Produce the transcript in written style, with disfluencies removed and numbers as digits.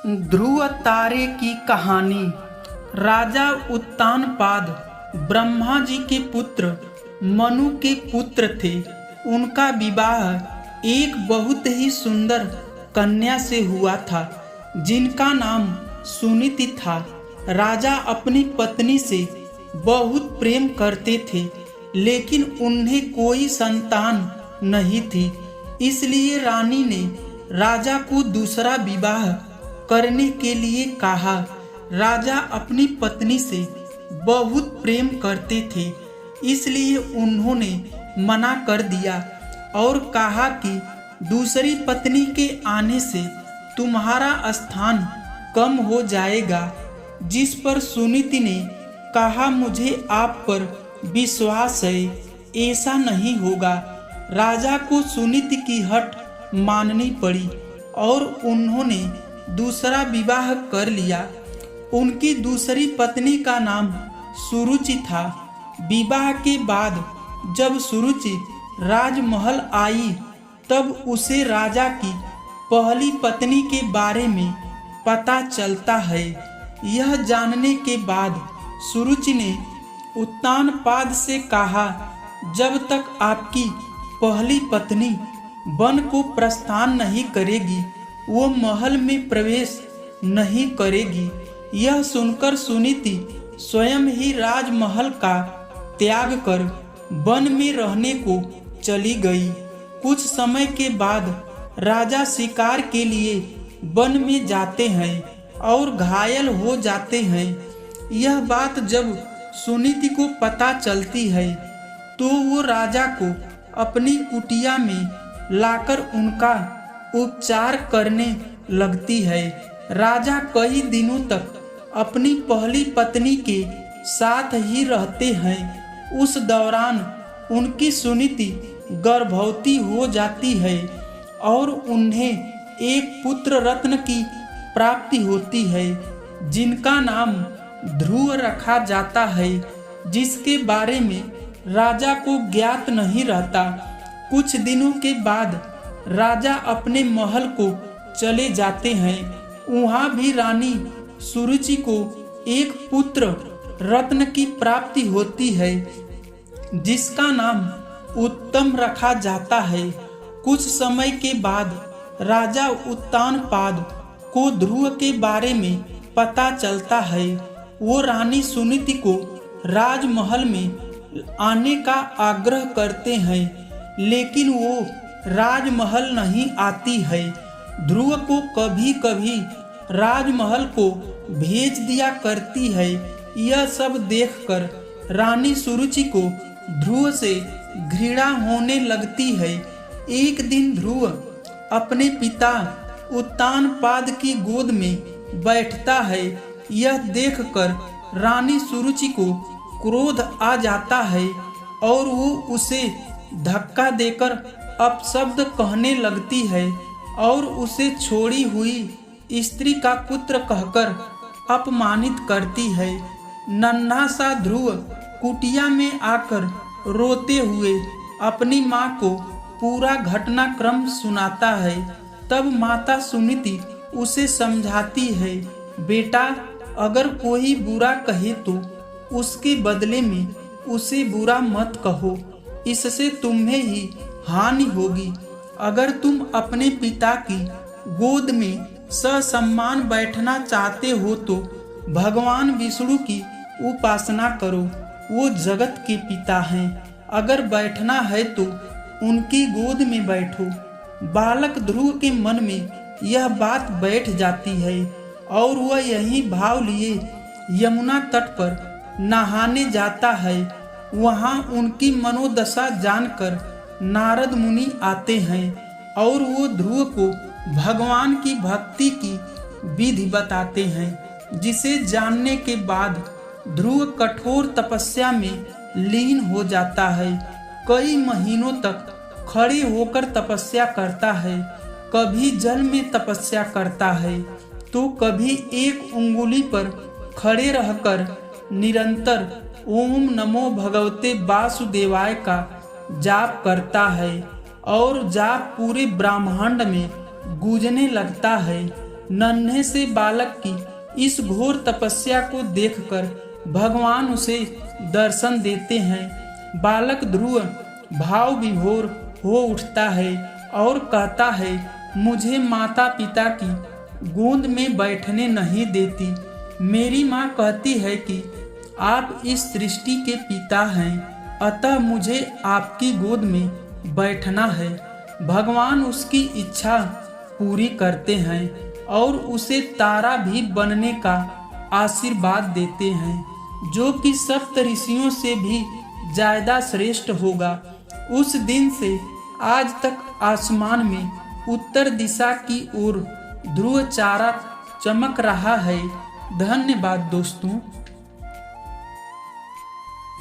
ध्रुव तारे की कहानी। राजा उत्तानपाद ब्रह्मा जी के पुत्र मनु के पुत्र थे। उनका विवाह एक बहुत ही सुंदर कन्या से हुआ था जिनका नाम सुनीति था। राजा अपनी पत्नी से बहुत प्रेम करते थे लेकिन उन्हें कोई संतान नहीं थी। इसलिए रानी ने राजा को दूसरा विवाह करने के लिए कहा। राजा अपनी पत्नी से बहुत प्रेम करते थे इसलिए उन्होंने मना कर दिया और कहा कि दूसरी पत्नी के आने से तुम्हारा स्थान कम हो जाएगा। जिस पर सुनीति ने कहा, मुझे आप पर विश्वास है, ऐसा नहीं होगा। राजा को सुनीति की हट माननी पड़ी और उन्होंने दूसरा विवाह कर लिया। उनकी दूसरी पत्नी का नाम सुरुचि था। विवाह के बाद जब सुरुचि राजमहल आई तब उसे राजा की पहली पत्नी के बारे में पता चलता है। यह जानने के बाद सुरुचि ने उत्तानपाद से कहा, जब तक आपकी पहली पत्नी वन को प्रस्थान नहीं करेगी वो महल में प्रवेश नहीं करेगी। यह सुनकर सुनीति स्वयं ही राजमहल का त्याग कर वन में रहने को चली गई। कुछ समय के बाद राजा शिकार के लिए वन में जाते हैं और घायल हो जाते हैं। यह बात जब सुनीति को पता चलती है तो वो राजा को अपनी कुटिया में लाकर उनका उपचार करने लगती है। राजा कई दिनों तक अपनी पहली पत्नी के साथ ही रहते हैं। उस दौरान उनकी सुनीति गर्भवती हो जाती है और उन्हें एक पुत्र रत्न की प्राप्ति होती है जिनका नाम ध्रुव रखा जाता है, जिसके बारे में राजा को ज्ञात नहीं रहता। कुछ दिनों के बाद राजा अपने महल को चले जाते हैं। वहाँ भी रानी सुरुचि को एक पुत्र रत्न की प्राप्ति होती है जिसका नाम उत्तम रखा जाता है। कुछ समय के बाद राजा उत्तानपाद को ध्रुव के बारे में पता चलता है। वो रानी सुनीति को राजमहल में आने का आग्रह करते हैं लेकिन वो राजमहल नहीं आती है। ध्रुव को कभी कभी राजमहल को भेज दिया करती है। यह सब देखकर रानी सुरुचि को ध्रुव से घृणा होने लगती है। एक दिन ध्रुव अपने पिता उत्तानपाद की गोद में बैठता है। यह देखकर रानी सुरुचि को क्रोध आ जाता है और वो उसे धक्का देकर अपशब्द कहने लगती है और उसे छोड़ी हुई स्त्री का पुत्र कहकर अपमानित करती है। नन्हा सा ध्रुव कुटिया में आकर रोते हुए अपनी माँ को पूरा घटनाक्रम सुनाता है। तब माता सुनीति उसे समझाती है, बेटा अगर कोई बुरा कहे तो उसके बदले में उसे बुरा मत कहो, इससे तुम्हें ही हानि होगी। अगर तुम अपने पिता की गोद में ससम्मान बैठना चाहते हो तो भगवान विष्णु की उपासना करो, वो जगत के पिता हैं। अगर बैठना है तो उनकी गोद में बैठो। बालक ध्रुव के मन में यह बात बैठ जाती है और वह यही भाव लिए यमुना तट पर नहाने जाता है। वहाँ उनकी मनोदशा जानकर नारद मुनि आते हैं और वो ध्रुव को भगवान की भक्ति की विधि बताते हैं, जिसे जानने के बाद ध्रुव कठोर तपस्या में लीन हो जाता है। कई महीनों तक खड़े होकर तपस्या करता है, कभी जल में तपस्या करता है तो कभी एक उंगली पर खड़े रहकर निरंतर ओम नमो भगवते वासुदेवाय का जाप करता है और जाप पूरे ब्रह्मांड में गूंजने लगता है। नन्हे से बालक की इस घोर तपस्या को देखकर भगवान उसे दर्शन देते हैं। बालक ध्रुव भाव विभोर हो उठता है और कहता है, मुझे माता पिता की गोद में बैठने नहीं देती। मेरी माँ कहती है कि आप इस सृष्टि के पिता हैं, अतः मुझे आपकी गोद में बैठना है। भगवान उसकी इच्छा पूरी करते हैं और उसे तारा भी बनने का आशीर्वाद देते हैं, जो कि सप्त ऋषियों से भी ज्यादा श्रेष्ठ होगा। उस दिन से आज तक आसमान में उत्तर दिशा की ओर ध्रुव तारा चमक रहा है। धन्यवाद दोस्तों।